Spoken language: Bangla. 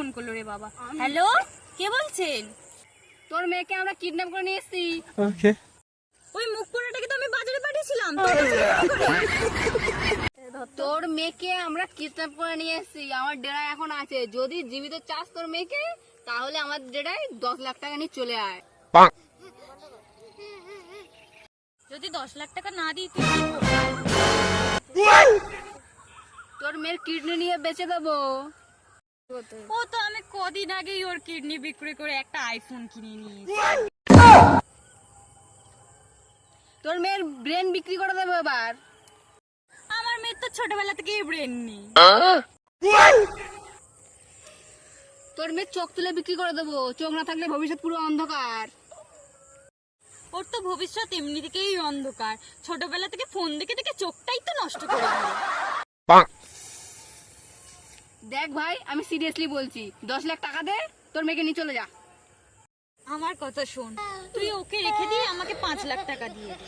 ফোন করলো রে বাবা। হ্যালো, কে বলছেন? তোর মেয়েকে আমরা কিডন্যাপ করে নিয়ে এসেছি। ওকে। ওই মুখ পোড়াটাকে তো আমি বাজারে পাঠিয়েছিলাম। তোর মেয়েকে আমরা কিডন্যাপ করে নিয়ে এসেছি, আমার ডেরা এখন আছে। যদি জীবিত চাস তোর মেয়েকে, তাহলে আমার ডেরায় 10 লাখ টাকা নিয়ে চলে আয়। যদি 10 লাখ টাকা না দিই তুই কি করবি? তোর মেয়ের কিডনি নিয়ে বেচে দেবো। ও তো আমি কদিন আগেই ওর কিডনি বিক্রি করে একটা আইফোন কিনে নিয়েছি। তোর মেয়ের ব্রেন বিক্রি করে দেবো এবার। আমার মেয়ের তো ছোটবেলা থেকেই ব্রেন নেই। তোর মেয়ের চোখ তুলে বিক্রি করে দেবো, চোখ না থাকলে ভবিষ্যৎ পুরো অন্ধকার। ওর তো ভবিষ্যৎ এমনি থেকেই অন্ধকার, ছোটবেলা থেকে ফোন দেখে দেখে চোখটাই তো নষ্ট করে দিল। দেখ ভাই, আমি সিরিয়াসলি বলছি, 10 লাখ টাকা দে, তোর মেয়েকে নিয়ে চলে যা। আমার কথা শোন, তুই ওকে রেখে দিয়ে আমাকে 5 লাখ টাকা দিয়ে দে।